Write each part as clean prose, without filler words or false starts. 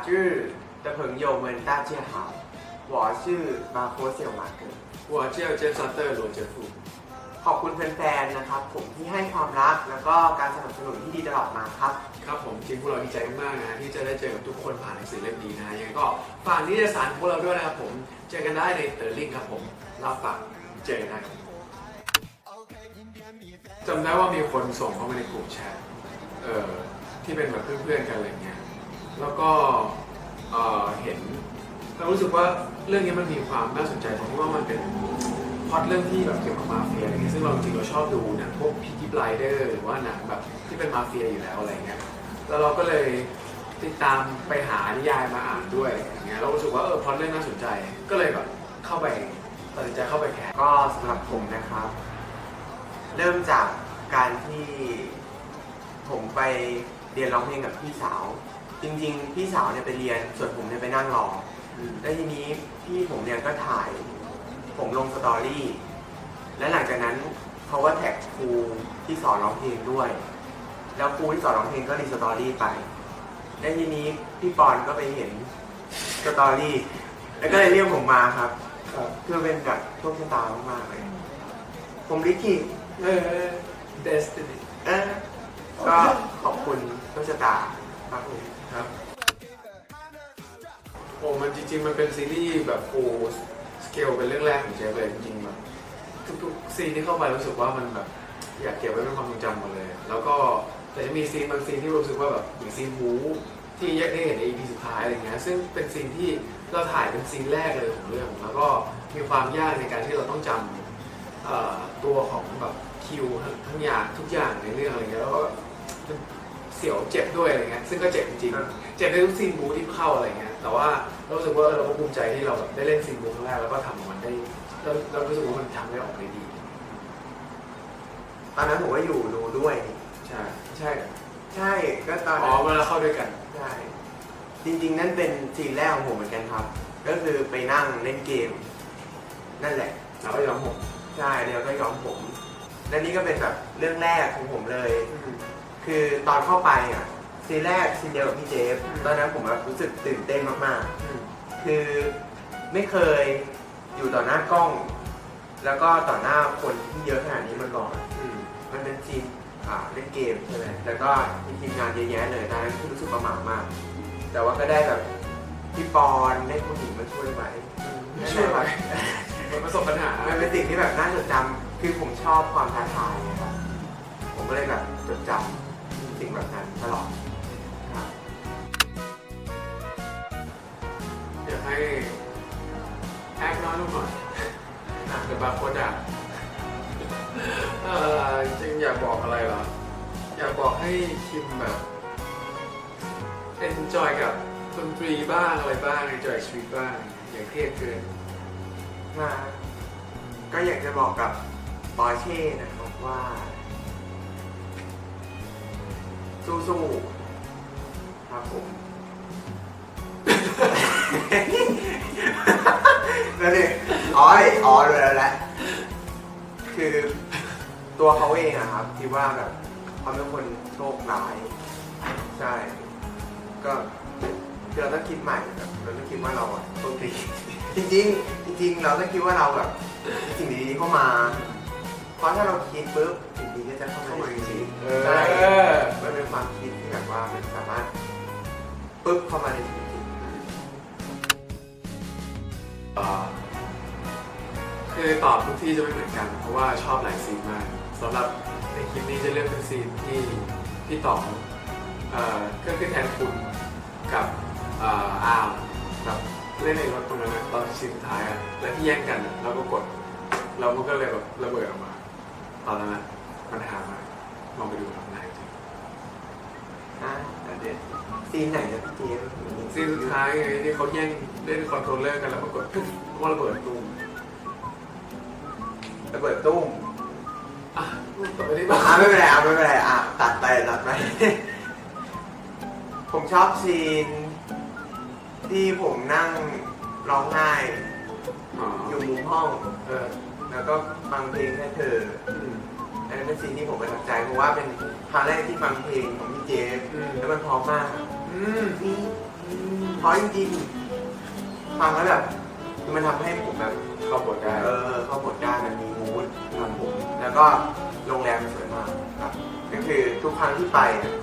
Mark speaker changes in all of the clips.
Speaker 1: 就是的朋友们大家好我是มาโคเสี่ยวมาเกิด
Speaker 2: 我叫เจฟซัตเตอร์โรเจฟฟู
Speaker 1: ขอบคุณแฟนๆนะครับผมที่ให้ความรักแล้วก็การสนับสนุนที่ดีตลอดมาครับ
Speaker 2: ครับผมจริงพวกเราดีใจมากๆนะที่จะได้เจอกับทุกคนผ่านหนังสือเล่มนี้นะยังไงก็ฝากนิตยสารของพวกเราด้วยนะครับผมเจอกันได้ในเตอร์ลิงครับผมรับฝากเจอกันได้จำได้ว่ามีคนส่งเข้ามาในกลุ่มแชทที่เป็นแบบเพื่อนๆกันอะไรเงี้ยแล้วก็เห็นเรารู้สึกว่าเรื่องนี้มันมีความน่าสนใจตรงที่ว่ามันเป็นพล็อตเรื่องที่แบบเกี่ยวกับมาเฟียอะไรเงี้ยซึ่งเราจริงๆเราชอบดูหนังพวกพีกี้ไบลเดอร์หรือว่าหนังแบบที่เป็นมาเฟียอยู่แล้วอะไรเงี้ยแล้วเราก็เลยติดตามไปหานิยายมาอ่านด้วยอย่างเงี้ยเรารู้สึกว่าพล็อตเรื่องน่าสนใจก็เลยแบบเข้าไปตัดสินใจเข้าไปแคส
Speaker 1: ก็สำหรับผมนะครับเริ่มจากการที่ผมไปเรียนร้องเพลงกับพี่สาวจริงๆพี่สาวเนี่ยไปเรียนส่วนผมเนี่ยไปนั่งรอแล้วทีนี้พี่ผมเนี่ยก็ถ่ายผมลงสตอรี่และหลังจากนั้นเขาว่าแท็กครูที่สอนร้องเพลงด้วยแล้วครูที่สอนร้องเพลงก็รีสตอรี่ไปและทีนี้พี่ปอนก็ไปเห็นสตอรี่แล้วก็เลยเรียกผมมาครับคือเป็นแบบโชคชะตามากๆเลยผมลิขิต
Speaker 2: Destiny
Speaker 1: ก็ขอบคุณโชคชะตาครับผม
Speaker 2: ครับโอ้มันจริงๆมันเป็นซีรีส์แบบฟูลสเกลเป็นเรื่องแรกของเจฟเลยจริงๆแบบทุกๆซีนที่เข้าไปรู้สึกว่ามันแบบอยากเก็บไว้เป็นความทรงจำหมดเลยแล้วก็แต่จะมีซีนบางซีนที่รู้สึกว่าแบบอย่างซีนบู๊ที่ได้เห็นใน EP สุดท้ายอะไรเงี้ยซึ่งเป็นซีนที่เราถ่ายเป็นซีนแรกเลยของเรื่องแล้วก็มีความยากในการที่เราต้องจำตัวของแบบคิวทั้งอย่างทุกอย่างในเรื่องอะไรเงี้ยแล้วก็เสียวเจ็บด้วยอะไรเงี้ยซึ่งก็เจ็บจริงๆเจ็บในทุกซีนบู๊ที่เข้าอะไรเงี้ยแต่ว่าเรารู้สึกว่าเราก็ภูมิใจที่เราแบบได้เล่นซีนบู๊ครั้งแรกแล้วก็ทำมันได้เรารู้สึกว่ามันทำได้ออกได้ดี
Speaker 1: ตอนนั้นผมก็อยู่ดูด้วย
Speaker 2: ใช่
Speaker 1: ก็ตอน
Speaker 2: เวลาเข้าด้วยกัน
Speaker 1: ใช่จริงๆนั่นเป็นซีนแรกของผมเหมือนกันครับก็คือไปนั่งเล่นเกมนั่นแหละ
Speaker 2: แล้วก็ย้อมผม
Speaker 1: ใช่แล้วก็ย้อมผมและนี่ก็เป็นแบบเรื่องแรกของผมเลยคือตอนเข้าไปอ่ะซีนแรกซีนเดียวกับพี่เจฟตอนนั้นผมแบบรู้สึกตื่นเต้นมากๆคือไม่เคยอยู่ต่อหน้ากล้องแล้วก็ต่อหน้าคนที่เยอะขนาดนี้มาก่อนมันเป็นซีนเล่นเกมใช่ไหมแล้วก็มีทีมงานเยอะแยะเลยตอนนั้นรู้สึกประหม่ามากแต่ว่าก็ได้แบบพี่ปอนได้ผู้หญิงมาช่วยไว้
Speaker 2: ช่วยไว้ประสบปัญหา
Speaker 1: มันเป็นสิ่งที่แบบน่าจดจำคือผมชอบความท้าทายนะครับผมก็เลยแบบจดจำสิ่งแบบนั้นตลอดครับ
Speaker 2: อยากให้แอคน้อยลงหน่อยแต่บางคนจริงอยากบอกอะไรเหรออยากบอกให้คิมแบบ enjoy กับดนตรีบ้างอะไรบ้าง enjoy ชีวิตบ้างอย่าเครียดเกิน
Speaker 1: ก็อยากจะบอกกับปอร์เช่นะครับว่าสู้ๆครับผมแล้วนี่เลยแล้วแหละคือตัวเขาเองอะครับคิดว่าแบบเขาเป็นคนโชคร้ายใช่ก็เราต้องคิดใหม่แบบเราต้องคิดว่าเราอะโชคดีจริงเราต้องคิดว่าเราแบบสิ่งดีๆเข้ามาเพราะถ้าเราคิดปุ๊บสิ่งดีก็จะเข้ามาจริงๆใช่มันเป็นความคิดที่แบบว่ามันสามารถปุ๊บเข้ามาในชีวิต
Speaker 2: คือตอบทุกที่จะไม่เหมือนกันเพราะว่าชอบหลายซีนมากสำหรับในคลิปนี้จะเลือกเป็นซีนที่ตอบก็คือแทนคุณกับอาร์มแบบเล่นในรถตรงนั้นตอนซีนสุดท้ายและที่แย่งกันแล้วก็กดเรามันก็เลยแบบระเบิดออกมาตอนนั้นมันหามากลองไปดูมันได้จริง
Speaker 1: เด็ดซีนไหนจะพี่เจฟ
Speaker 2: ซีนสุดท้ายไงที่เขาแย่งเล่นคอนโทรลเลอร์กันแล้วปรากฏปุ๊บว่าระเบิดตุ้ม
Speaker 1: ต่ไปที่บ้านไม่เป็นไรตัดไปผมชอบซีนที่ผมนั่งร้องไห้อยู่มุมห้องแล้วก็ฟังเพลงแค่เธออันนั้นเป็นซีนที่ผมประทับใจเพราะว่าเป็นครั้งแรกที่ฟังเพลงของพี่เจฟแล้วมันเพราะมาก เพราะจริงๆฟังแล้วแบบมันทำให้ผมแบบ
Speaker 2: เข้าบทได้
Speaker 1: เข้าบทได้มันมีมูดครับผมแล้วก็โรงแรมสวยมากครับก็คือทุกครั้งที่ไปเนี่ย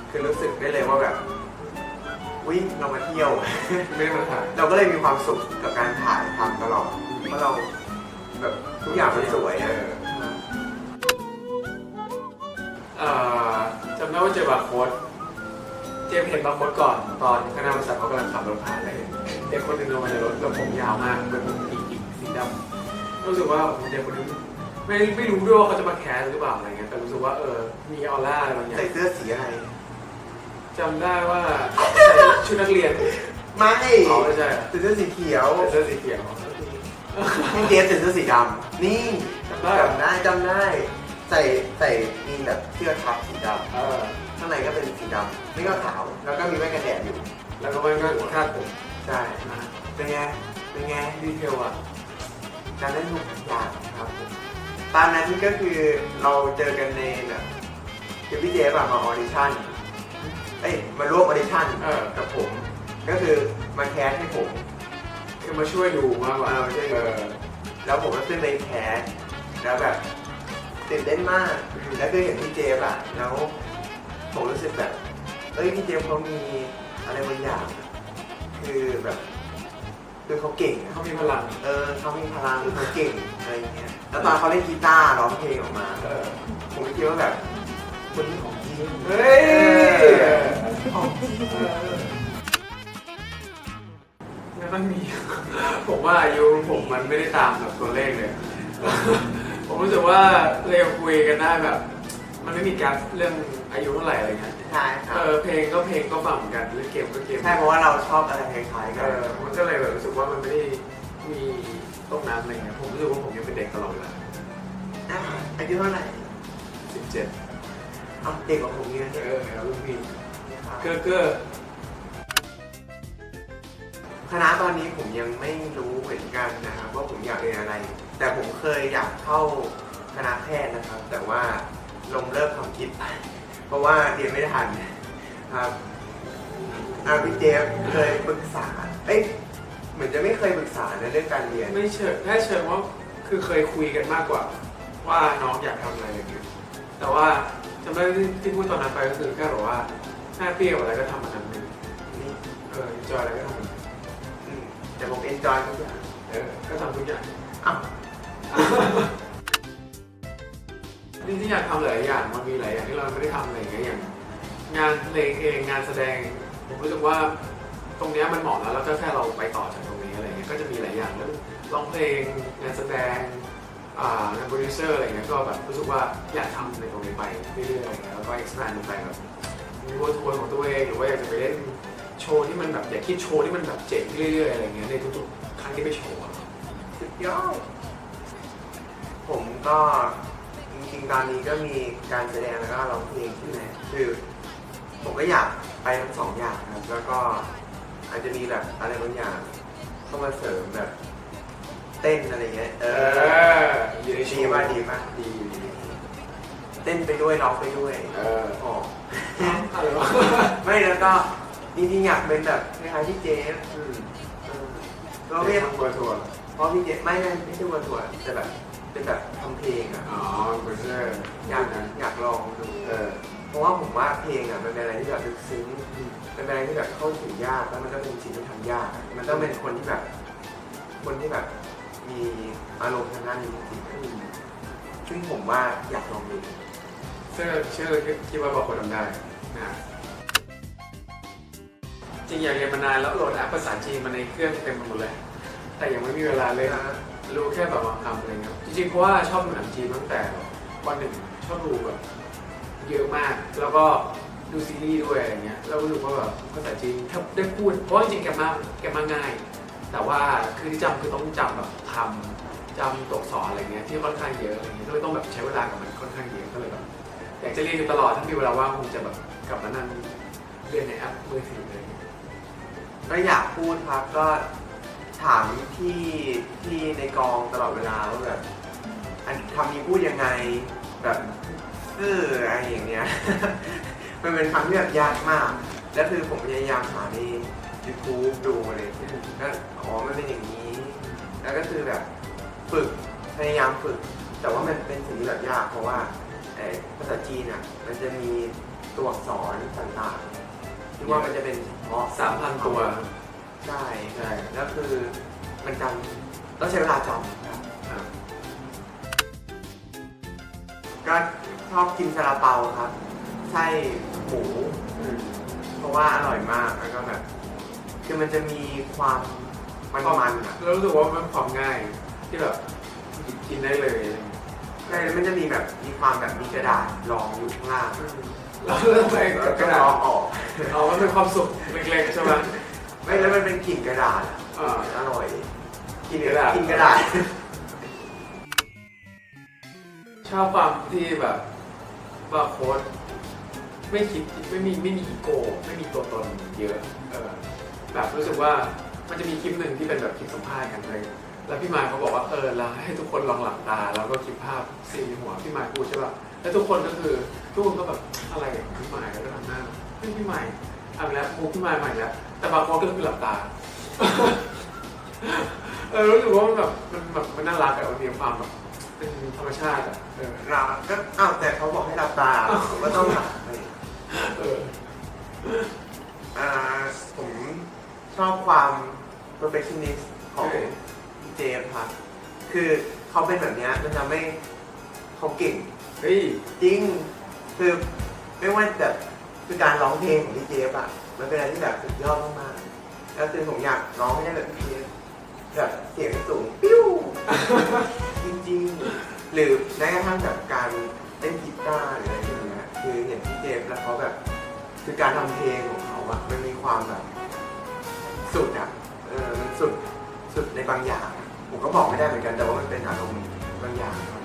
Speaker 1: คือรู้สึกได้เลยว่าแบบวิ่งเรามาเที่ยว
Speaker 2: ไม่ได้มาถ่าย
Speaker 1: เราก็เลยมีความสุขกับการถ่ายทำตลอดเพราะเราแบบทุกอย่างมันสวยอะ
Speaker 2: จำได้ว่าเจอบาร์โค้ดเจมเห็นบาร์โค้ดก่อนตอนคณะบริษัทเขากำลังขับรถผ่านเลยเด็กคนหนึ่งลงมาจากรถกับผมยาวมากเป็นผมอีกสีดำรู้สึกว่าเด็กคนนี้ไม่รู้ด้วยว่าเขาจะมาแคสหรือเปล่าอะไรเงี้ยแต่รู้สึกว่ามีออร่าอะไรบางอย่าง
Speaker 1: ใส่เสื้อสีอะไร
Speaker 2: จำได้ว่าใส่ชุดนักเรียน
Speaker 1: ไม่
Speaker 2: อ๋อไม่ใช่
Speaker 1: ใส่เสื้อสีเขียว
Speaker 2: ใส่เสื้อสีเขียว
Speaker 1: พี่เจฟใส่เสื้อสีดำนี่
Speaker 2: จำได้
Speaker 1: จำได้ใส่มีแบบเสื้อทับสีดำ
Speaker 2: เออ
Speaker 1: ข้างในก็เป็นสีดำไม่ก็ขาวแล้วก็มีแว่นกันแดดอยู่
Speaker 2: แล้วก็ไม่คาดผม
Speaker 1: ใช่
Speaker 2: นะ
Speaker 1: เป็นไงเป็นไง
Speaker 2: ดีเทลอ่ะ
Speaker 1: การเล่นทุกอย่างครับผมตอนนั้นก็คือเราเจอกันในแบบคือพี่เจฟอะมาออดิชั่นมาร่วมออดิชั่นกับผม ก็คือมาแคสให้ผม
Speaker 2: คือมาช่วยดูมากกว่า
Speaker 1: ใช่แล้วผมก็ขึ้นไปแคสแล้วแบบตื่นเต้นมากแล้วคือเห็นพี่เจฟอะแล้วผมรู้สึกแบบพี่เจฟเขามีอะไรบางอย่างคือแบบคือเขาเก่งอะ
Speaker 2: เขามีพลัง
Speaker 1: เขามีพลังเขาเก่งอะไรอย่างเงี้ย แล้วตอนเขาเล่นกีตาร์ร้องเพลงออกมา ผมก็คิดว่าแบบคนนี้ของจริง
Speaker 2: เฮ้ย
Speaker 1: ของจริง
Speaker 2: ไม่ต้องมี ผมว่าอายุผมมันไม่ได้ตามแบบตัวเลขเลย ผมรู้สึกว่าเราคุยกันได้แบบ มันไม่มีการเรื่องอายุเท่าไหร่อะไรเงี้ย
Speaker 1: ใช่ครับ
Speaker 2: เพลงก็ฟังเหมือนกันเล่นเกมก็เกม
Speaker 1: ใช่เพราะว่าเราชอบอะไรคล้ายๆกัน
Speaker 2: มันก็เลยแบบรู้สึกว่ามันไม่ได้มีตกน้ำอะไรเงี้ยผมรู้สึกว่าผมยังเป็นเด็กตลอดเวลา
Speaker 1: อายุเท่าไหร่
Speaker 2: 17
Speaker 1: เด็กกว่าผมนี่นะ
Speaker 2: แล้วรุ่นพี่เกอร์
Speaker 1: คณะตอนนี้ผมยังไม่รู้เหมือนกันนะครับว่าผมอยากเรียนอะไร แต่ผมเคยอยากเข้าคณะแพทย์นะครับ แต่ว่าลงเลิกความคิด เพราะว่าเรียนไม่ทันครับพี่เจฟเคยปรึกษาเหมือนจะไม่เคยปรึกษาในเรื่องการเรียน
Speaker 2: ไม่เชิงแค่เชิงว่าคือเคยคุยกันมากกว่า ว่าน้องอยากทำอะไรอย่างเงี้ยแต่ว่าจำได้ที่พูดตอนนั้นไปก็คือแค่บอกว่าหน้าเปรี้ยวอะไรก็ทำมันนั้นเลยจอยอะไรก็ทำมัน
Speaker 1: แต่ผมเอนจอยทุกอย่าง
Speaker 2: ก็ทำทุกอย่าง
Speaker 1: อ้าว
Speaker 2: จริงๆอยากทำหลายอย่างมันมีหลายอย่างที่เราไม่ได้ทำอะไรอย่างเงี้ยอย่างงานเพลงเองงานแสดงผมรู้สึกว่าตรงเนี้ยมันเหมาะแล้วก็แค่เราไปต่อจากตรงนี้อะไรเงี้ยก็จะมีหลายอย่างเรื่องร้องเพลงงานแสดงงานโปรดิวเซอร์อะไรเงี้ยก็แบบรู้สึกว่าอยากทำในตรงนี้ไปเรื่อยๆอะไรเงี้ยแล้วก็ expand ลงไปแบบมีทัวร์ของตัวเองหรือว่าอยากจะไปเล่นโชว์ที่มันแบบอยากคิดโชว์ที่มันแบบเจ๋งเรื่อยๆอะไรเงี้ยในทุกๆครั้งที่ไปโชว์
Speaker 1: สุดยอดผมก็จริงๆตอนนี้ก็มีการแสดงแล้วก็ร้องเพลงใช่ไหมคือผมก็อยากไปทั้งสองอย่างครับแล้วก็อาจจะมีแบบอะไรบางอย่างเข้ามาเสริมแบบเต้นอะไรเงี้ย
Speaker 2: อยู่ใน
Speaker 1: ดีมากดีมากดีเต้นไปด้วยร้องไปด้วยอ๋อ
Speaker 2: อะไรวะ
Speaker 1: ไม่แล้วก็จริงๆอยากเป็นแบบคล้ายๆพี่เจฟก็ไม่
Speaker 2: ทำทัวร์
Speaker 1: เพราะพี่เจฟไม่ใช่วันทัวร์แต่แบบเป็นแบบทำเพลงอ่ะ
Speaker 2: อ๋อโปรดิวเซอร์
Speaker 1: อยากลองดูเพราะว่าผมว่าเพลงอ่ะมันเป็นอะไรที่แบบลึกซึ้งมันเป็นอะไรที่แบบเข้าถึงยากแล้วมันก็เป็นสิ่งที่ทำยากมันต้องเป็นคนที่แบบมีอารมณ์ทางด้านนี้จริงๆซึ่งผมว่าอยากลองดู
Speaker 2: เชื่อคิดว่าบอกคนทำได้นะจริงอยากเรียนมานานแล้วโหลดแอปภาษาจีนมาในเครื่องเต็มไปหมดเลยแต่ยังไม่มีเวลาเลยรู้แค่แบบบางคำอะไรเงี้ยจริงๆเพราะว่าชอบดูหนังจีนตั้งแต่วันหนึ่งชอบดูแบบเยอะมากแล้วก็ดูซีรีส์ด้วยอะไรเงี้ยแล้วรู้สึกว่าแบบภาษาจีนถ้าได้พูดเพราะจริงๆแกมาง่ายแต่ว่าคือที่จำคือต้องจำแบบคำจำตัวอักษรอะไรเงี้ยที่ค่อนข้างเยอะอะไรเงี้ยก็เลยต้องแบบใช้เวลากับมันค่อนข้างเยอะก็เลยแบบอยากจะเรียนอยู่ตลอดถ้ามีเวลาว่างคงจะแบบกลับมานั่งเรียนในแอปมือถืออะไรเงี้ย
Speaker 1: ก็อยากพูดครับก็ถามที่ในกองตลอดเวลาว่าแบบคำนี้พูดยังไงแบบอะไรอย่างเงี้ย มันเป็นคำที่แบบยากมากแล้วคือผมพยายามหาใน YouTube ดูอะไรอย่างเงี้ยก็อ๋อมันเป็นอย่างนี้ แล้วก็คือแบบฝึกพยายามฝึก แต่ว่ามันเป็นสิ่งที่แบบยากเพราะว่าภาษาจีนอ่ะมันจะมีตัวอักษรต่างๆที่ว่ามันจะเป็นเฉพาะ
Speaker 2: 3,000 ตัว
Speaker 1: ใช่
Speaker 2: ใช่
Speaker 1: แล้วคือมันจำต้องใช้เวลาจำครับ
Speaker 2: ครับ
Speaker 1: ก็ชอบกินซาลาเปาครับไส้หมูเพราะว่าอร่อยมากแล้วก็แบบคือมันจะมีความมันๆอ่ะ
Speaker 2: แล้วรู้สึกว่ามันความง่ายที่แบบหยิบกินได้เลยอะไรอย่างเงี้ย
Speaker 1: ใช่แล้วมันจะมีแบบมีความแบบมีกระดาษรองอยู่ข้างล่าง
Speaker 2: แล้วทำไม
Speaker 1: แล้ว
Speaker 2: ก
Speaker 1: ก็
Speaker 2: ระดาษ
Speaker 1: รองออก
Speaker 2: อ๋อมันเป็นความสุขเล็กๆใช่ไหม
Speaker 1: ไม่แล้วมันเป็นกลิ่นกระดาษอะ
Speaker 2: อ่า
Speaker 1: อร่อยกิน
Speaker 2: กระดาษ
Speaker 1: กินกระดาษ
Speaker 2: ชอบความที่แบบว่าโค้ดไม่คิดไม่มีอีโก้ไม่มีตัวตนเยอะแบบรู้สึกว่ามันจะมีคลิปหนึ่งที่เป็นแบบคลิปสัมภาษณ์กันเลยแล้วพี่มายเขาบอกว่าเราให้ทุกคนลองหลับตาแล้วก็คิดภาพซีนในหัวพี่มายพูดใช่ป่ะแล้วทุกคนก็คือทุกคนก็แบบอะไรของพี่มายแล้วก็ทำหน้าเฮ้ยพี่มายเอาแล้วมุกพี่มายใหม่แล้วแต่บางคนก็คือหลับตา รู้สึกว่ามันแบบมันน่ารักอะมันมีความแบบเป็นธรรมชาติอะ
Speaker 1: เราก็อ้าวแต่เขาบอกให้หลับตาผมก็ต้องหลับไป
Speaker 2: เออ
Speaker 1: อ่าผมชอบความ perfectionist ของพี่เจฟครับคือเขาเป็นแบบเนี้ยมันทำให้เขาเก่ง
Speaker 2: เฮ้ย
Speaker 1: จริงคือไม่ว่าแบบคือการร้องเพลงของพี่เจฟอะมันเป็นอะไรที่แบบสุดยอดมากๆแล้วคือผมอยากร้องให้ได้แบบพี่เจฟแบบเสียงสูงปิ้ว จริงๆหรือแม้กระทั่งแบบการเล่นกีตาร์หรืออะไรอย่างเงี้ยคือเห็นพี่เจฟแล้วเขาแบบคือการทำเพลงของเขาอะมันมีความแบบสุดอะมันสุดในบางอย่างผมก็บอกไม่ได้เหมือนกันแต่ว่ามันเป็นอารมณ์บางอย่างครับ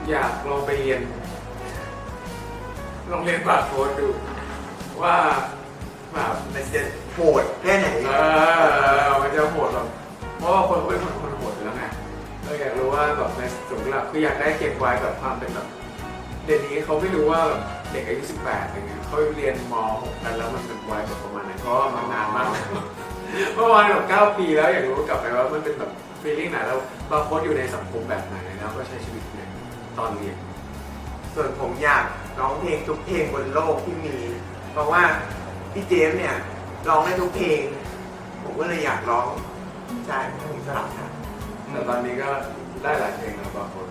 Speaker 2: อยากลองไปเรียนบาสโค้ดดูว่าแบบ
Speaker 1: มันจะโหดแค่ไหน
Speaker 2: มันจะโหดแบบเพราะว่าคนเขาเป็นคนโหดอยู่แล้วไงอยากรู้ว่าแบบในสมหลักคืออยากได้เก็บไว้แบบความเป็นแบบเดี๋ยวนี้เขาไม่รู้ว่าแบบเด็กอายุ18อะไรเงี้ยเขาเรียนม.6 กันแล้วมันเป็นวัยแบบประมาณไหนเพราะว่ามันนานมาก ประมาณแบบ9 ปีแล้วอยากรู้กลับไปว่ามันเป็นแบบฟีลลิ่งไหนแล้วบาร์โค้ดอยู่ในสังคมแบบไหนแล้วก็ใช้ชีวิตในตอนเรียน
Speaker 1: ส่วนผมอยากร้องเพลงทุกเพลงบนโลกที่มี เพราะว่าพี่เจมส์เนี่ยร้องได้ทุกเพลง ผมก็เลยอยากร้องใช่ให้ผมสลับครับ
Speaker 2: แต่ตอนนี้ก็ได้หลายเพลงแล้วบาร์โค้ด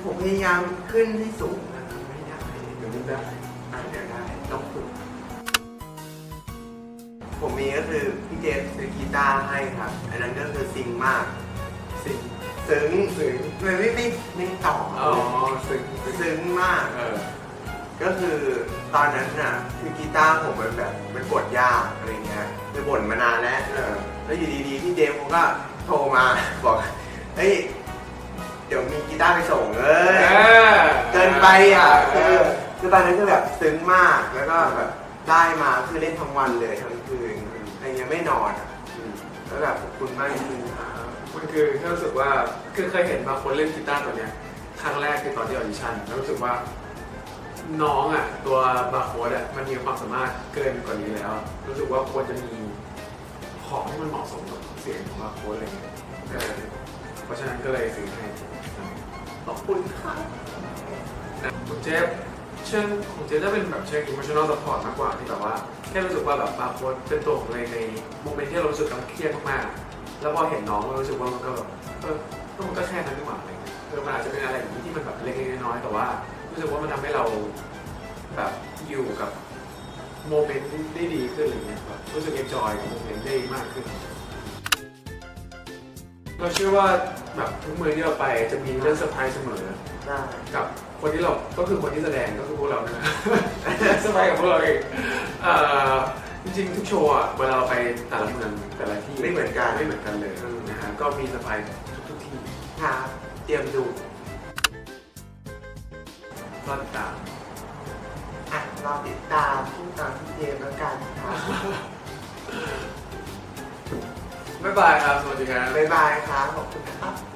Speaker 1: ผมพยายามขึ้นให้สูงนะครับไม่ได้
Speaker 2: เดี๋ยวนี้ได้
Speaker 1: เดี๋ยวได้ต้องฝึกผมมีก็คือพี่เจมส์ซื้อกีตาร์ให้ครับ อันนั้นก็คือซิงมาก
Speaker 2: ซึ้ง
Speaker 1: ซึ้งมันไม่ต่อ
Speaker 2: อ๋อซึ้ง
Speaker 1: ซึ้งมาก ก็คือตอนนั้นน่ะคือกีตาร์ผมมันแบบมันกดยากอะไรเงี้ยคือบ่นมานานแล้วแล้วอยู่ดีๆพี่เจมส์เขาก็โทรมาบอกเฮ้ยเดี๋ยวมีกีตาร์ไปส่งเกินไปอ่ะคือตอนนั้นคือแบบซึ้งมากแล้วก็แบบได้มาคือเล่นทั้งวันเลยทั้งคืนอะไรเงี้ยไม่นอนอ่ะแล้วแบบขอบคุณมากจริงๆครับ
Speaker 2: มันคือแค่รู้สึกว่าคือเคยเห็นบางคนเล่นกีตาร์ตัวเนี้ยครั้งแรกคือตอนที่ออดิชั่นแล้วรู้สึกว่าน้องอ่ะตัวบาร์โค้ดอ่ะมันมีความสามารถเกินกว่านี้แล้ว รู้สึกว่าควรจะมีของที่มันเหมาะสมกับเสียงของบาร์โค้ดอะไรเงี้ยเพราะฉะนั้นก็เลยซื้อให้
Speaker 1: ขอบคุณครับ
Speaker 2: นะคุณเจฟเชิงของเจฟจะเป็นแบบเชิง emotional support มากกว่าที่แบบว่าแค่รู้สึกว่าแบบบาร์โค้ดเป็นตัวของตัวเองในโมเมนต์ที่เรารู้สึกกำลังเครียดมากๆแล้วพอเห็นน้องเรารู้สึกว่ามันก็แบบมันก็แค่นั้นไม่หว่าอะไรเงี้ยมันอาจจะเป็นอะไรอย่างนี้ที่มันแบบเล็กๆน้อยๆแต่ว่ารู้สึกว่ามันทำให้เราแบบอยู่กับโมเมนต์ได้ดีขึ้นอะไรเงี้ยแบบรู้สึก enjoy กับโมเมนต์ได้มากขึ้น เราเชื่อว่าแบบทุกเมืองที่เราไปจะมีเรื่องเซอร์ไพรส์เสมอ
Speaker 1: ได้
Speaker 2: กับคนที่เราก็คือคนที่แสดงก็คือพวกเราเนี่ยนะ เซอร์ไพรส์กับพวกเราเองจริงๆทุกโชว์อะเวลาเราไปแต่ละเมืองแต่ละที่
Speaker 1: ไม่เหมือนกัน
Speaker 2: ไม่เหมือนกันเลยนะฮะก็มีเซอร์ไพรส์ทุกที่
Speaker 1: ครับเตรียมดู
Speaker 2: รอติดตาม
Speaker 1: รอติดตามผู้ตามพี่เจมส์แล้วกันครับ
Speaker 2: บ๊ายบายครับ สวัสดีครับ
Speaker 1: บ๊ายบายครับ ขอบคุณนะครับ